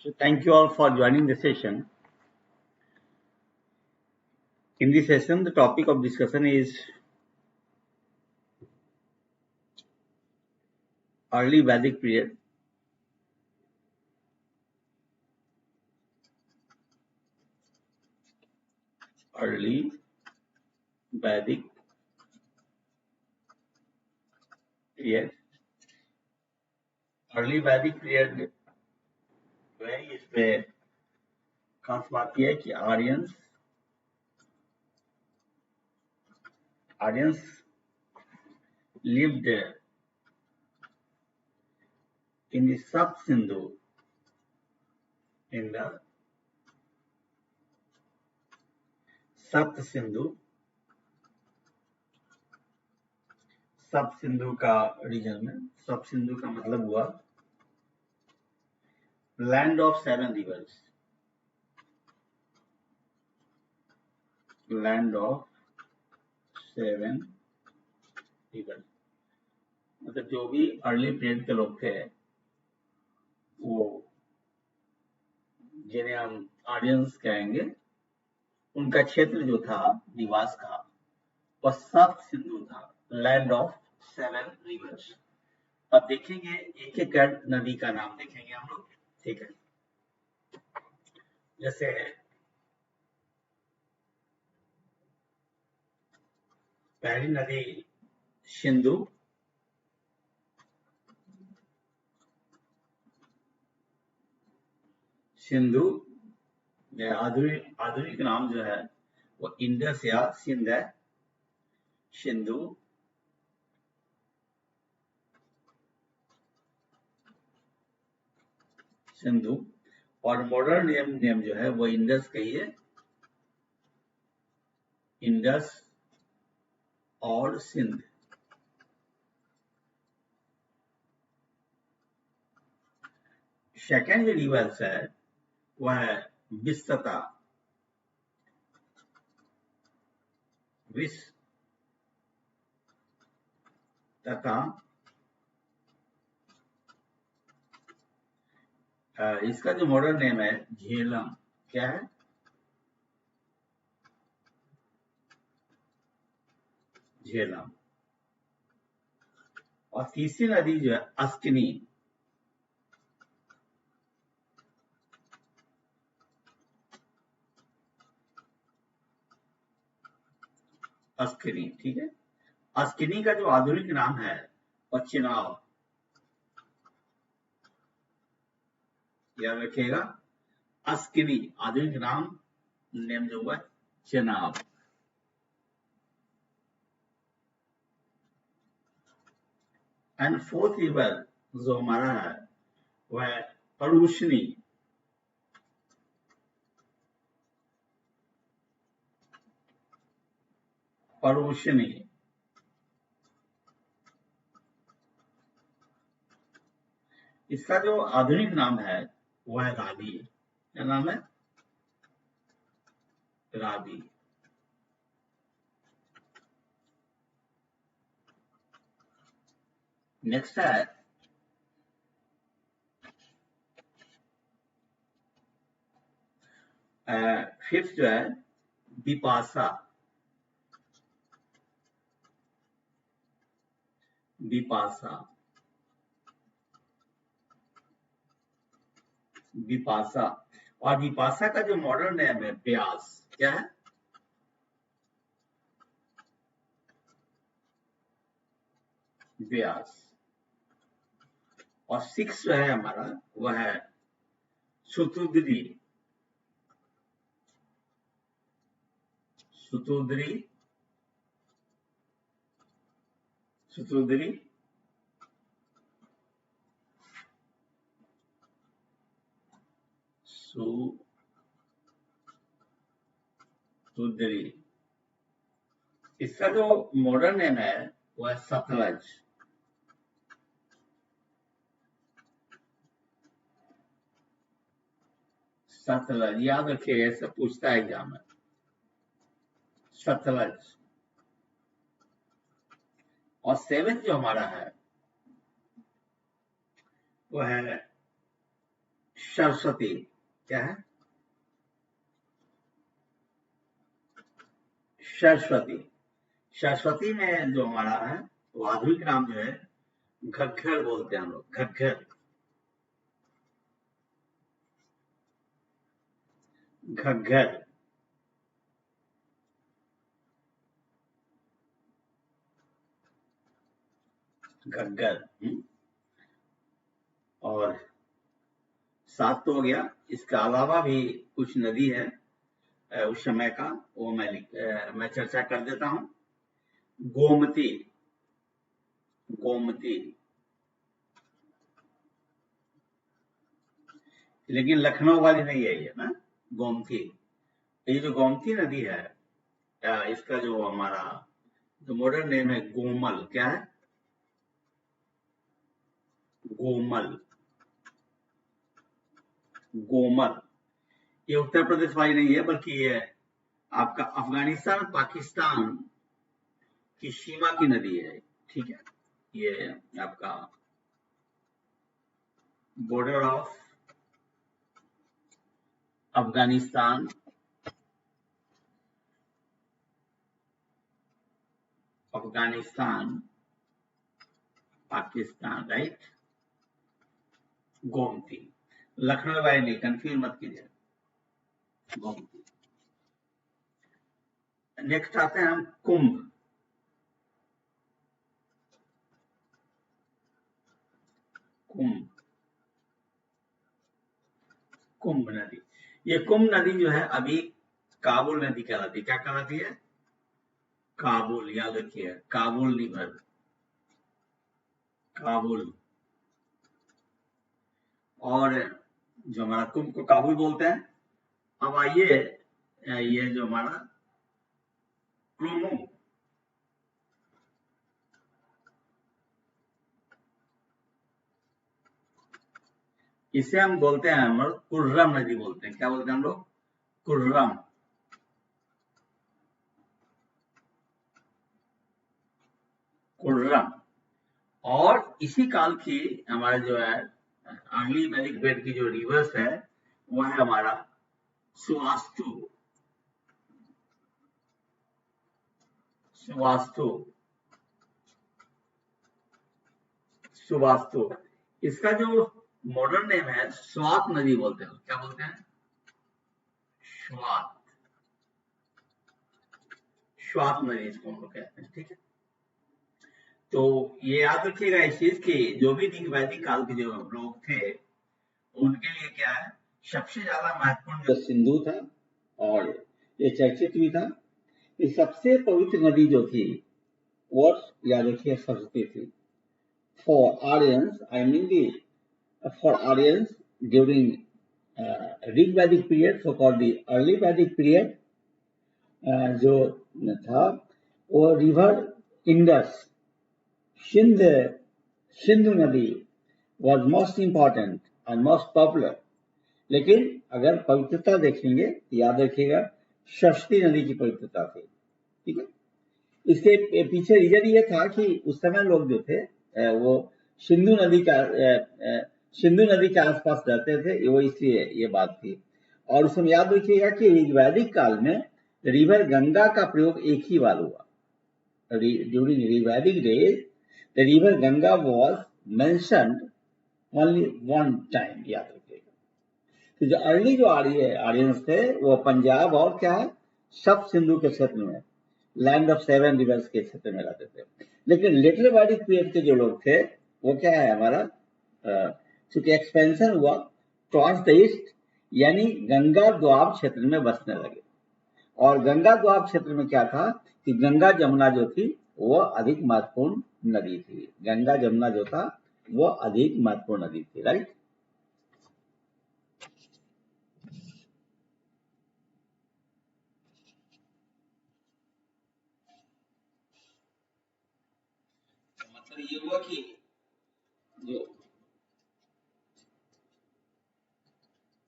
So thank you all for joining the session. In this session, the topic of discussion is early Vedic period. Early Vedic period. Early Vedic period में इसमें खास बात यह है कि Aryans lived in the Sub-Sindhu, in the Sub-Sindhu का reason में. Sub-Sindhu का मतलब हुआ land of 7 rivers. Land of 7 rivers. मतलब जो भी अर्ली पीरियड के लोग थे वो जिन्हें हम आर्यंस कहेंगे, उनका क्षेत्र जो था निवास का वह सब सिंधु था, लैंड ऑफ 7 रिवर्स. अब देखेंगे एक एक नदी का नाम देखेंगे हम लोग. ठीक है, जैसे पहली नदी सिंधु, आधुनिक नाम जो है वो इंडस या सिंध है. सिंधु और मॉडर्न नेम जो है वो इंडस कहिए, इंडस और सिंध. सेकेंड जो रिवर्स है वह है विस्तता. इसका जो मॉडर्न नेम है झेलम. क्या है? झेलम. और तीसरी नदी जो है अस्किनी. ठीक है. अस्किनी का जो आधुनिक नाम है वह चिनाब. याद रखिएगा, अस्किनी आधुनिक नेम जो हुआ चिनाब. एंड फोर्थ रिवर जो हमारा है वह परुष्णी. इसका जो आधुनिक नाम है वह है रावी. क्या नाम है? रावी. नेक्स्ट है फिफ्थ जो है बिपाशा. और विपाशा का जो मॉडर्न नेम है ब्यास. क्या है? ब्यास. और सिक्स जो है हमारा वह है सुतुद्री. इसका जो मॉडर्न नेम है वह सतलज. याद रखिएगा, ऐसा पूछता है एग्जाम में. सतलज. और सेवेंथ जो हमारा है वह है सरस्वती क्या है? सरस्वती। सरस्वती में जो हमारा है वो आधुनिक नाम जो है घग्गर बोलते हैं हम लोग, घग्गर। घग्गर। घग्गर। और 7 तो हो गया। इसके अलावा भी कुछ नदी है उस समय का, वो मैं चर्चा कर देता हूं। गोमती। गोमती। लेकिन लखनऊ वाली नहीं है ये ना, गोमती। ये जो गोमती नदी है इसका जो हमारा जो मॉडर्न नेम है गोमल। क्या है? गोमल। गोमल। ये उत्तर प्रदेश वाली नहीं है, बल्कि ये आपका अफगानिस्तान पाकिस्तान की सीमा की नदी है। ठीक है, ये आपका border of Afghanistan Pakistan, right. Gomti. Lucknow वाली नहीं, कंफ्यूज मत कीजिए, गोमती। नेक्स्ट आते हैं हम कुंभ। कुंभ। कुंभ नदी। ये कुंभ नदी जो है अभी काबुल नदी कहलाती है। क्या कहलाती है? काबुल। याद रखिए, काबुल रिवर, काबुल। और जो हमारा कुंभ को काबुल बोलते हैं। अब आइए ये जो हमारा क्रोमो, इसे हम बोलते हैं, हम लोग कुर्रम नदी बोलते हैं। क्या बोलते हैं हम लोग? कुर्रम। कुर्रम। और इसी काल की हमारे जो है अर्ली वैदिक बेड की जो रिवर्स है वो है हमारा सुवास्तु। सुवास्तु। सुवास्तु। इसका जो मॉडर्न नेम है स्वात नदी बोलते हैं। क्या बोलते हैं? स्वात। स्वात नदी इसको हम लोग कहते हैं। ठीक है, तो ये याद रखिएगा इस चीज की, जो भी वैदिक काल के जो लोग थे उनके लिए क्या है, सबसे ज्यादा महत्वपूर्ण जो सिंधु था और ये चर्चित भी था। ये सबसे पवित्र नदी जो थी वो याद रखिए सरस्वती थी। For Aryans, I mean the for Aryans during Rig Vedic period, so called the early Vedic period, जो था वो रिवर इंडस, सिंधु नदी was most important and most popular। लेकिन अगर पवित्रता देखेंगे तो याद रखिएगा सरस्वती नदी की पवित्रता थी। ठीक है, इसके पीछे रीजन ये था कि उस समय लोग जो थे वो सिंधु नदी के आसपास रहते थे, वो इसलिए ये बात थी। और उस समय याद रखिएगा कि वैदिक काल में रिवर गंगा का प्रयोग एक ही बार हुआ। ड्यूरिंग वैदिक days the river Ganga was mentioned only one time. याद रखिएगा, तो जो अर्ली जो आर्यंस थे वो पंजाब और क्या है सब सिंधु के क्षेत्र में, लैंड ऑफ 7 रिवर्स के क्षेत्र में रहते थे। लेकिन लेटर वैदिक पीरियड के जो लोग थे वो क्या है हमारा, चूंकि एक्सपेंशन हुआ टॉर्च द ईस्ट, यानी गंगा द्वाब क्षेत्र में बसने लगे। और गंगा द्वाब क्षेत्र में क्या था कि गंगा जमुना जो थी वो अधिक महत्वपूर्ण नदी थी। गंगा जमुना जो था वो अधिक महत्वपूर्ण नदी थी, राइट। मतलब ये हुआ कि जो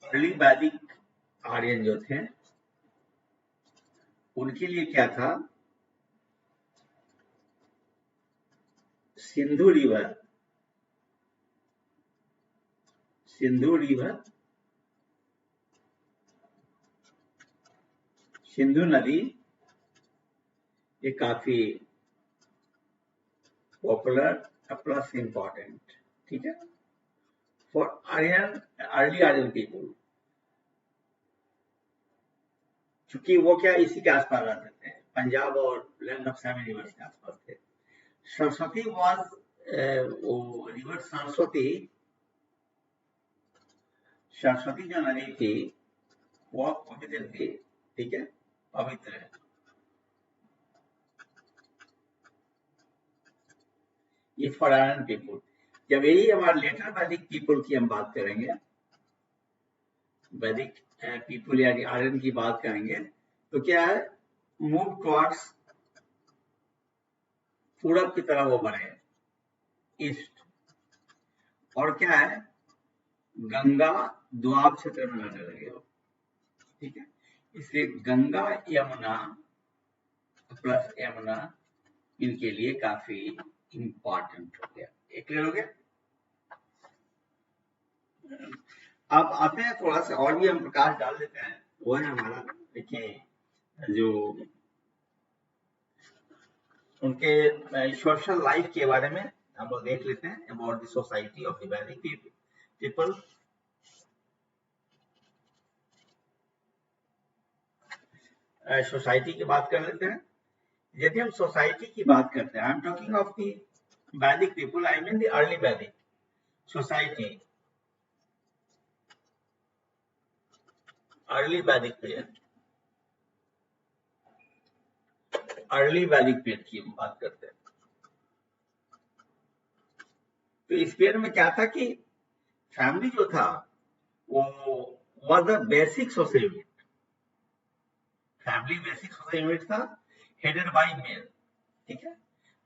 अर्ली वैदिक आर्यन जो थे उनके लिए क्या था, सिंधु रिवर सिंधु नदी ये काफी पॉपुलर प्लस इंपॉर्टेंट, ठीक है, for Aryan early Aryan people, क्योंकि वो क्या इसी के आसपास रहते थे, पंजाब और लैंड ऑफ सेवन रिवर्स के आसपास थे। सरस्वती वाज वो रिवर सरस्वती जो नदी थी वो पवित्र थी, ठीक है, पवित्र है। ये फॉर आर्यन पीपुल। जब यही हमारे लेटर वैदिक पीपुल की हम बात करेंगे, वैदिक पीपुल या आर्यन की बात करेंगे, तो क्या है, मूव टुवर्ड्स पूरब की तरफ वो बढ़े, ईस्ट, और क्या है, गंगा द्वाब क्षेत्र में रहने लगे हो, ठीक है, इसलिए गंगा यमुना प्लस यमुना इनके लिए काफी इंपॉर्टेंट हो गया। एक क्लियर हो गया। अब आते हैं थोड़ा सा और भी हम प्रकाश डाल देते हैं, वो है हमारा, देखिए जो उनके सोशल लाइफ के बारे में हम लोग देख लेते हैं, about the society of the Vedic people. Society की बात कर लेते हैं। यदि हम सोसाइटी की बात करते हैं, I am talking of the Vedic people, I mean the early Vedic society, early Vedic period, early Vedic period की हम बात करते हैं। तो इस पीरियड में क्या था कि फैमिली जो था वो was the basic social unit, family basic social unit था, हेडेड बाय मेल, ठीक है।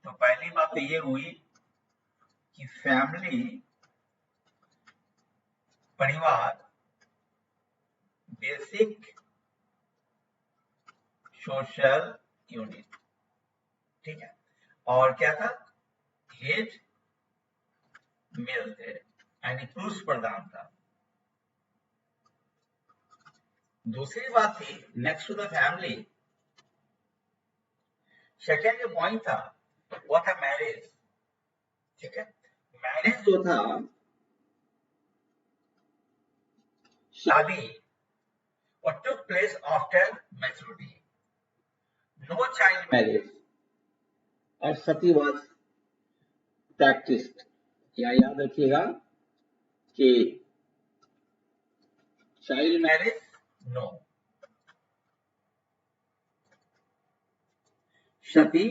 तो पहली बात तो ये हुई कि फैमिली, परिवार, बेसिक सोशल यूनिट, ठीक है, और क्या था, हेड मेल थे, यानी पुरुष प्रधान था। दूसरी बात थी, next to the family, second जो पॉइंट था वो था मैरिज, ठीक है। मैरिज जो था, शादी, what took place after maturity, no child marriage और सती was practiced। या याद रखिएगा कि चाइल्ड मैरिज नो, सती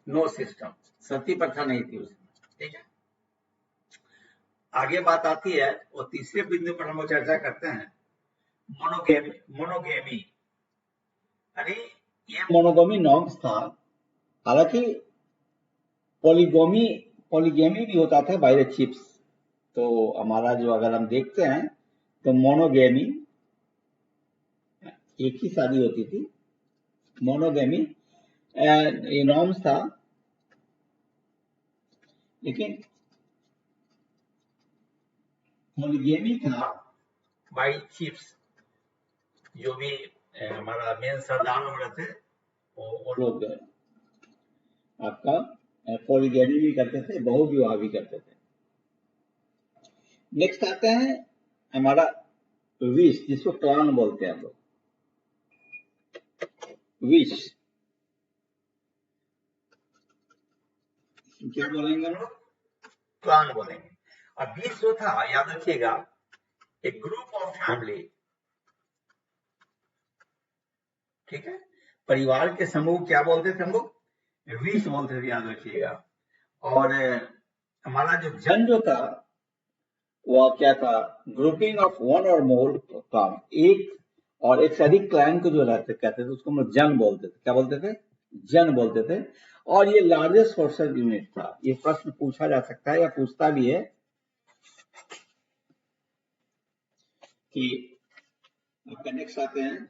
नो सिस्टम, सती प्रथा नहीं थी उसमें, ठीक है। आगे बात आती है, वो तीसरे बिंदु पर हम चर्चा करते हैं, मोनोगेमी। अरे ये मोनोगेमी नॉर्म्स था, हालांकि पॉलीगेमी भी होता था बाय द चिप्स। तो हमारा जो अगर हम देखते हैं तो मोनोगेमी एक ही शादी होती थी, मोनोगेमी ये नॉर्म्स था, लेकिन पॉलीगेमी था बाय चिप्स। जो भी हमारा मेन सरदार लोग रहते वो लोग आपका पॉलीगेमी भी करते थे, बहुविवाह भी करते थे। नेक्स्ट आते हैं हमारा विश, जिसको क्लान बोलते हैं हम लोग, विश क्या बोलेंगे हम लोग, क्लान बोलेंगे। और विश जो था, याद रखिएगा, एक ग्रुप ऑफ फैमिली, ठीक है, परिवार के समूह क्या बोलते थे हम लोग, विश बोलते थे, याद रखिएगा। और हमारा जो जन जो था वो क्या था, ग्रुपिंग ऑफ वन और मोर क्लान, एक और एक से अधिक क्लैन को जो रहते कहते थे उसको हम लोग जन बोलते थे। क्या बोलते थे, जन बोलते थे। और ये लार्जेस्ट सोशल यूनिट था। ये प्रश्न पूछा जा सकता है या पूछता भी है कि आपका नेक्स्ट आते हैं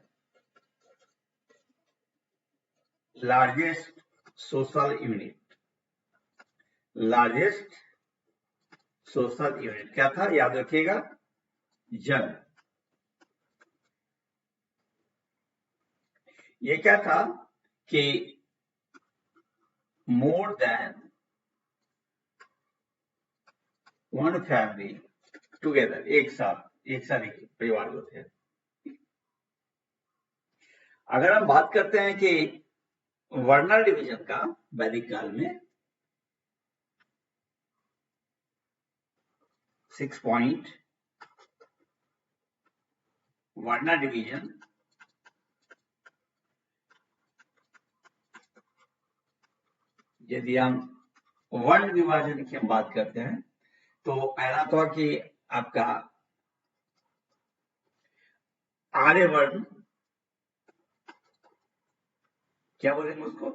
largest social unit, largest social unit क्या था, याद रखिएगा, जन। ये क्या था कि more than one family together, एक साथ एक परिवार होते हैं। अगर हम बात करते हैं कि वर्नर डिवीजन का वैदिक काल में 6 पॉइंट वर्नर डिवीजन यदि हम वर्ण विभाजन की हम बात करते हैं तो पहला तो कि आपका आर्य वर्ण, क्या बोलेंगे उसको,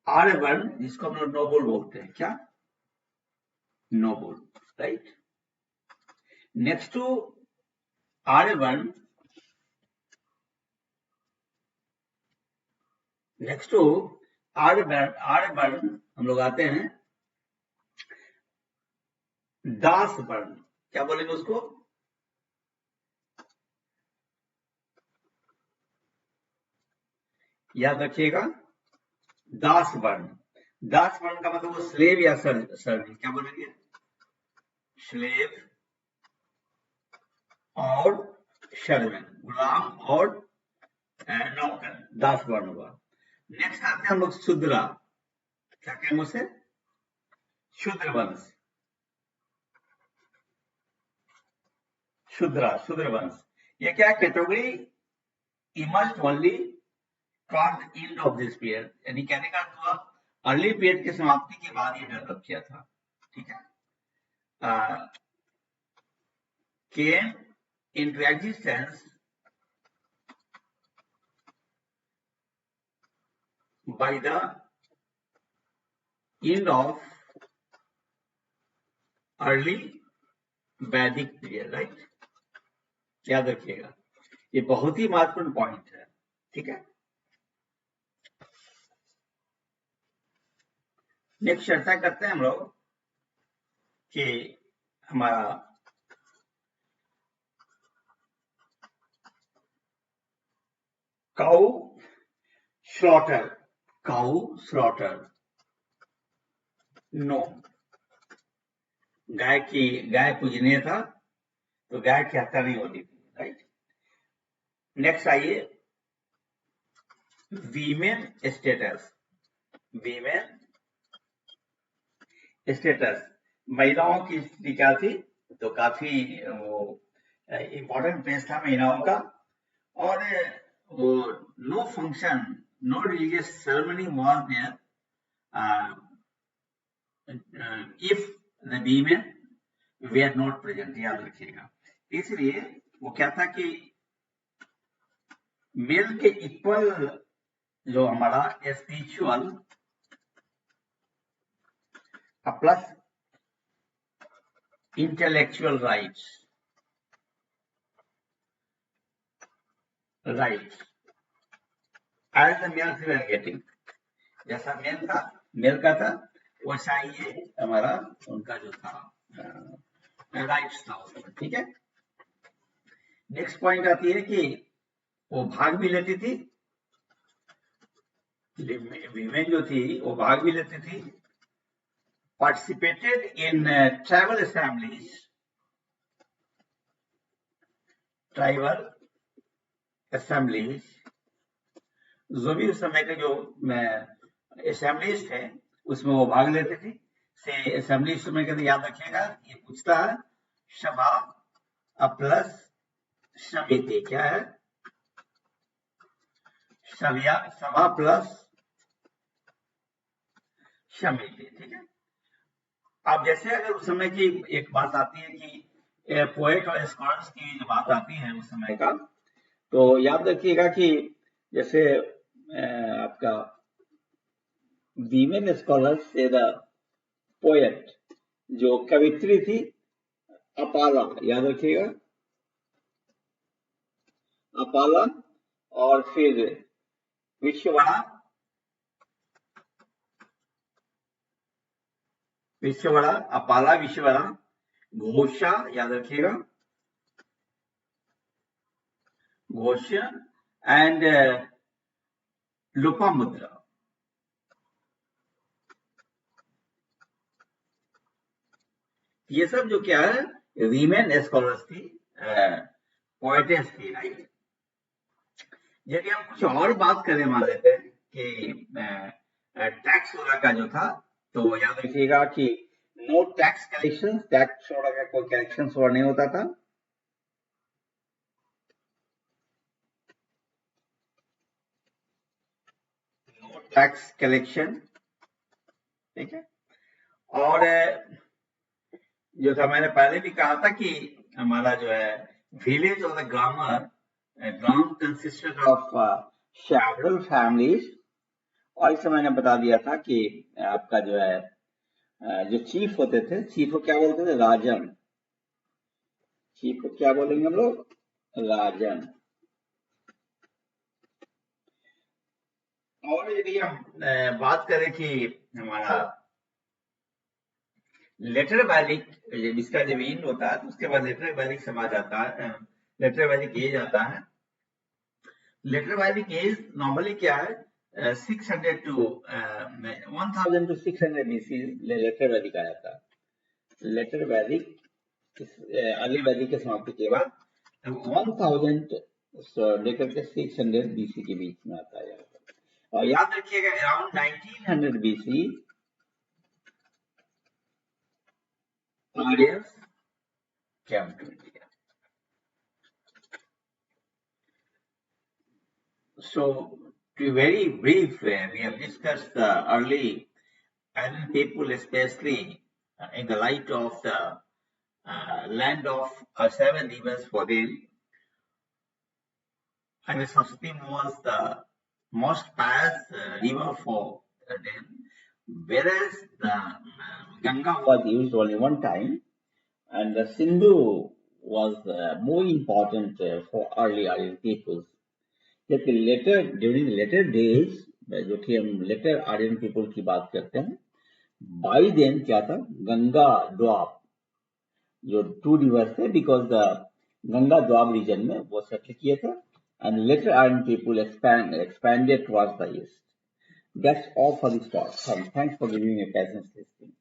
आर्य वर्ण, जिसको हम लोग नोबल बोलते हैं, क्या नोबल, राइट। नेक्स्ट टू आर्य वर्ण, नेक्स्ट टू आर्य वर्ण हम लोग आते हैं दास वर्ण, क्या बोलेंगे उसको, याद रखिएगा, दास वर्ण। दास वर्ण का मतलब वो स्लेव या सर्वी, क्या बोलेंगे, स्लेव और सर्वेंट, गुलाम और नौकर, दास वर्ण हुआ। नेक्स्ट आते हैं हम लोग शूद्रा, क्या कहेंगे उसे, शूद्र वंश, शूद्र वंश। ये क्या category emerged only toward the end of this period, यानी कहने का हुआ अर्ली पीरियड की समाप्ति के बाद ये डेवलप किया था, ठीक है। came into existence by the end of early वैदिक पीरियड, राइट। याद रखिएगा, ये बहुत ही महत्वपूर्ण पॉइंट है, ठीक है। नेक्स्ट चर्चा करते हैं हम लोग कि हमारा काउ स्लॉटर, नो, गाय पूजनीय था तो गाय की हत्या नहीं होती थी, राइट। नेक्स्ट आइए वीमेन स्टेटस, महिलाओं की स्थिति क्या थी, तो काफी वो इम्पोर्टेंट प्लेस था महिलाओं का, और वो no function, no religious ceremony was there if the women were not present, याद रखिएगा। इसलिए वो क्या था कि मेल के इक्वल जो हमारा spiritual plus intellectual rights as the males they are getting, जैसा मेल का था वैसा ही ये हमारा उनका जो था राइट्स था, ठीक है। नेक्स्ट पॉइंट आती है कि वो भाग भी लेती थी, वीमेन जो थी वो भाग भी लेती थी, participated in tribal assemblies, जो भी उस समय के जो असेंबलीज थे उसमें वो भाग लेते थे। से असेंबली समय के याद रखिएगा, ये पूछता है सभा प्लस समिति, क्या है, सभा प्लस समिति, ठीक है। अब जैसे अगर उस समय की एक बात आती है कि पोएट और स्कॉलर्स की जो बात आती है उस समय का, तो याद रखिएगा कि जैसे आपका वीमेन स्कॉलर्स से द पोएट जो कवित्री थी अपाला, याद रखिएगा अपाला, और फिर विश्ववरा अपाला, विश्ववरा, घोषा, याद रखिएगा घोष, एंड लोपामुद्रा, ये सब जो क्या है वीमेन स्कॉलर्स थी, पोएटेस थी, राइट। यदि हम कुछ और बात करें मान लेते हैं कि टैक्स वगैरह का जो था, तो याद रखिएगा कि नो टैक्स कलेक्शन, टैक्स वगैरह का कोई कलेक्शन वगैरह नहीं होता था। नो टैक्स कलेक्शन, ठीक है। और जो था मैंने पहले भी कहा था कि हमारा जो है विलेज और the gram consisted of several families, और इसे मैंने बता दिया था कि आपका जो है जो चीफ होते थे, चीफ को क्या बोलते थे, राजन। चीफ को क्या बोलेंगे हम लोग, राजन। और यदि हम बात करें कि हमारा लेटर वैलिक, इसका जब इन होता है तो उसके बाद लेटर वैलिक समाज आता है, लेटर वैलिक एज आता है। लेटर वैलिक एज नॉर्मली क्या है, 600 to 1000 to 600 BC लेटर वैलिक आया था। लेटर वैलिक अगली वैलिक के समाप्ति के बाद 1000 लेकर के 600 BC के बीच में आता है। और याद रखिएगा around 1900 BC Aryans came to India. So, to be very brief, we have discussed the early Aryan people, especially in the light of the land of 7 rivers for them. And Saraswati was the most pious river for them, whereas the Ganga was used only one time, and the Sindhu was more important for early Aryan peoples. लेकिन letter during later days, जो कि हम letter Aryan people की बात करते हैं, by then क्या था, गंगा द्वाब जो 2 रिवर्स थे, because the Ganga Doab region में वो सेटल किए थे, and later Aryan people expanded towards the east. That's all for this talk. Thanks for giving me a patience listening.